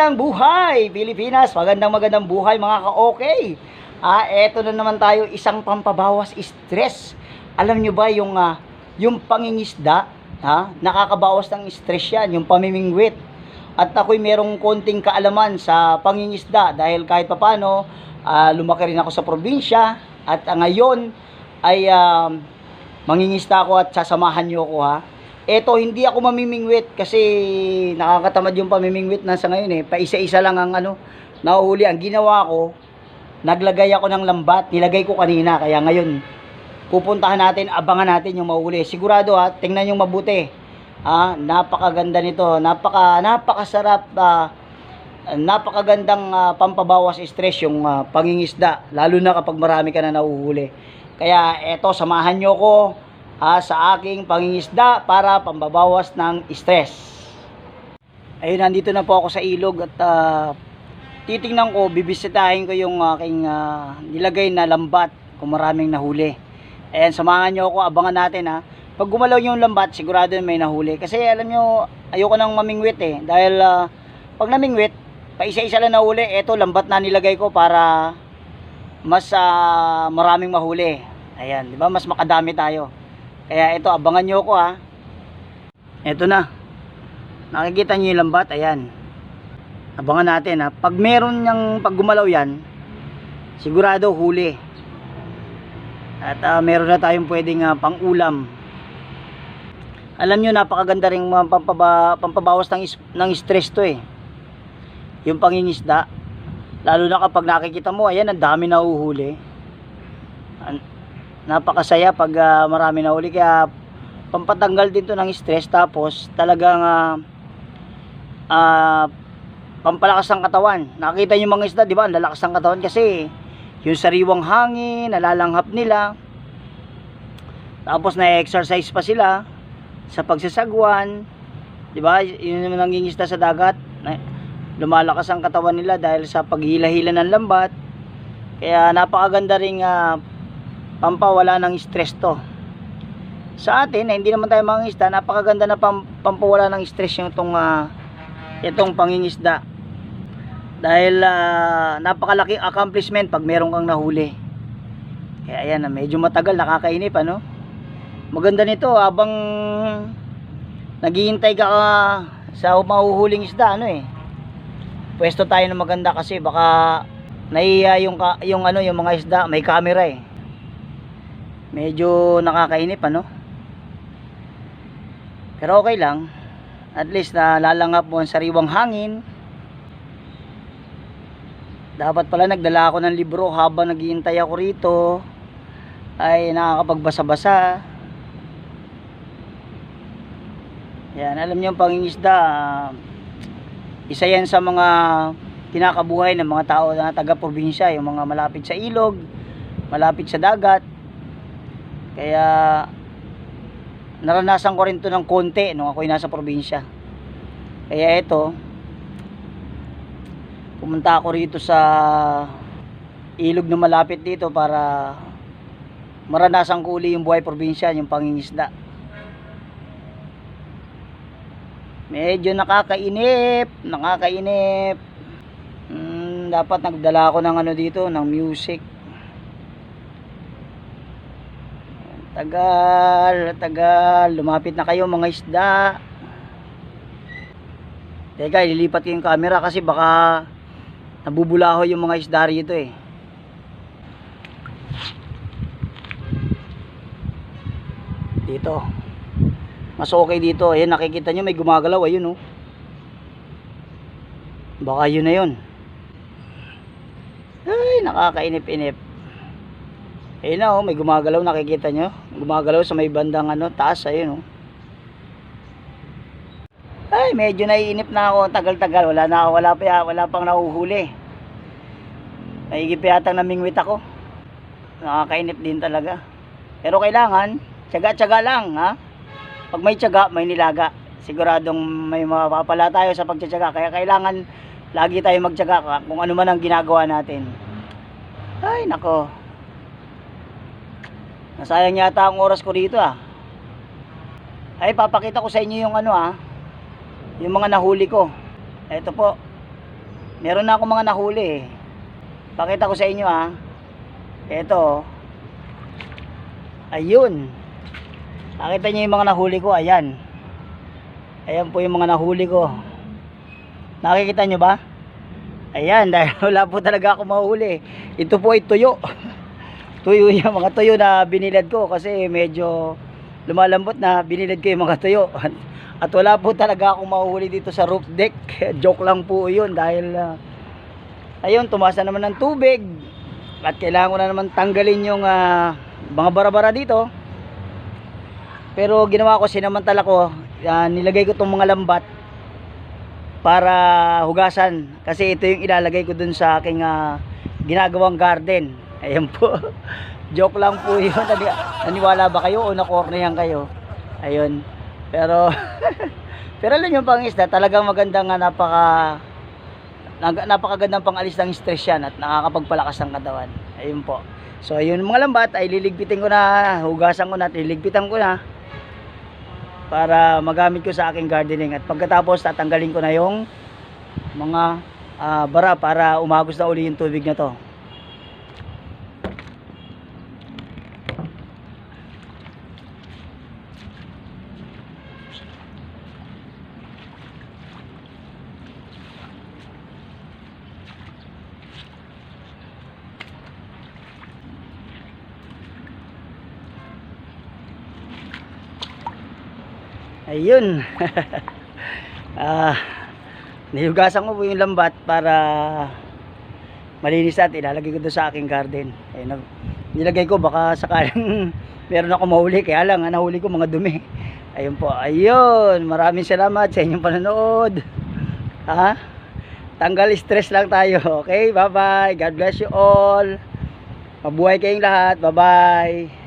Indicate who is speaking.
Speaker 1: Magandang buhay, Pilipinas! Magandang buhay mga ka-okay! Eto na naman tayo, isang pampabawas stress. Alam nyo ba yung pangingisda, nakakabawas ng stress yan, yung pamimingwit. At ako'y merong konting kaalaman sa pangingisda dahil kahit papano, lumaki rin ako sa probinsya. At ngayon ay mangingisda ako at sasamahan nyo ako Eto, hindi ako mamimingwit kasi nakakatamad yung pamimingwit na sa ngayon Paisa-isa lang ang nahuhuli. Ang ginawa ko, naglagay ako ng lambat. Nilagay ko kanina. Kaya ngayon, pupuntahan natin, abangan natin yung mahuhuli. Sigurado tingnan yung mabuti. Napakaganda nito. Napakasarap. Napakagandang pampabawas stress yung pangingisda. Lalo na kapag marami ka na nahuhuli. Kaya eto, samahan nyo ko sa aking pangingisda para pambabawas ng stress. Ayun, nandito na po ako sa ilog at titingnan ko, bibisitahin ko yung aking nilagay na lambat kung maraming nahuli. Ayan, samahan nyo ako, abangan natin Pag gumalaw yung lambat, sigurado may nahuli. Kasi alam nyo, ayoko nang mamingwit dahil pag namingwit, paisa-isa lang nahuli. Eto, lambat na nilagay ko para mas maraming mahuli. Ayan, di ba? Mas makadami tayo. Kaya ito, abangan nyo ako Ito na. Nakikita nyo yung lambat. Ayan. Abangan natin Pag meron pag gumalaw yan, sigurado huli. At meron na tayong pwedeng pang-ulam. Alam nyo, napakaganda rin pampabawas ng stress to Yung pangingisda. Lalo na kapag nakikita mo, ayan, ang dami na uhuli. Napakasaya pag marami na huli, kaya pampatanggal din to ng stress. Tapos talagang pampalakas ng katawan. Nakita niyo mga isda, di ba? Ang lalakas ng katawan kasi yung sariwang hangin nalalanghap nila. Tapos na-exercise pa sila sa pagsasagwan, di ba? Yun naman nangingisda sa dagat. Lumalakas ang katawan nila dahil sa paghila-hila ng lambat. Kaya napakaganda ring pampawala ng stress to. Sa atin, hindi naman tayo mangingisda, napakaganda na pampawala ng stress yung itong pangingisda. Dahil napakalaking accomplishment pag meron kang nahuli. Kaya ayan, medyo matagal, nakakainip Maganda nito habang naghihintay ka sa mahuhuling isda pwesto tayo na maganda kasi baka nahiya yung mga isda, may camera medyo nakakainip pero okay lang, at least nalalangap mo ang sariwang hangin. Dapat pala nagdala ako ng libro habang naghihintay ako rito, ay nakakapagbasa-basa. Yan, alam niyo, ang pangingisda isa yan sa mga kinakabuhay ng mga tao na taga-probinsya, yung mga malapit sa ilog, malapit sa dagat. Kaya naranasan ko rin to ng konti nung ako'y nasa probinsya. Kaya ito, pumunta ako rito sa ilog na malapit dito para maranasan ko uli yung buhay probinsya, yung pangingisda. Medyo nakakainip. Dapat nagdala ako ng dito, ng music. Tagal, lumapit na kayo mga isda. Teka, ililipat ko yung camera kasi baka nabubulaho yung mga isda rito Dito mas okay dito. Ayan, nakikita nyo may gumagalaw. Ayun baka yun na yun. Ay, nakakainip-inip. Ayun na may gumagalaw, nakikita nyo. Gumagalaw sa may bandang taas. Ayun Ay, medyo naiinip na ako. Tagal-tagal, wala pang nahuhuli. Naigip yatang namingwit ako. Nakakainip din talaga. Pero kailangan tiyaga-tiyaga lang Pag may tiyaga, may nilaga. Siguradong may mapapala tayo sa pagtitiyaga. Kaya kailangan lagi tayo magtiyaga kung ano man ang ginagawa natin. Ay, nako. Nasayang yata ang oras ko dito Ay, papakita ko sa inyo yung yung mga nahuli ko. Ito po. Meron na akong mga nahuli eh. Pakita ko sa inyo ha. Ito. Ayun. Nakita niyo yung mga nahuli ko, ayan. Ayan po yung mga nahuli ko. Nakikita nyo ba? Ayan, dahil wala po talaga ako mahuli. Ito po ay tuyo. Tuyo yung mga tuyo na binilad ko kasi medyo lumalambot na binilad ko yung mga tuyo. At wala po talaga akong mahuli dito sa roof deck. Joke lang po yun dahil ayun, tumaas na naman ng tubig. At kailangan ko na naman tanggalin yung mga bara-bara dito. Pero ginawa ko, sinamantala ko, nilagay ko itong mga lambat para hugasan. Kasi ito yung ilalagay ko dun sa aking ginagawang garden. Ayan po. Joke lang po yun. Naniwala ba kayo o nakornihan kayo? Ayun. Pero pero alam nyo pangisda, talagang magandang napakagandang pangalis ng stress yan at nakakapagpalakas ng katawan. Ayun po. So ayun, mga lambat ay liligpitin ko na, hugasan ko na, liligpitan ko na para magamit ko sa aking gardening. At pagkatapos tatanggalin ko na yung mga bara para umagos na uli yung tubig na to. Ayun. Nihugasan ko po yung lambat para malinis at ilalagay ko doon sa aking garden. Ayun, nilagay ko baka sakaling meron ako mahuli, kaya lang nahuli ko mga dumi. Ayun po. Ayun, maraming salamat sa inyong panonood. Tanggal stress lang tayo. Okay, bye bye. God bless you all. Mabuhay kayong lahat. Bye bye.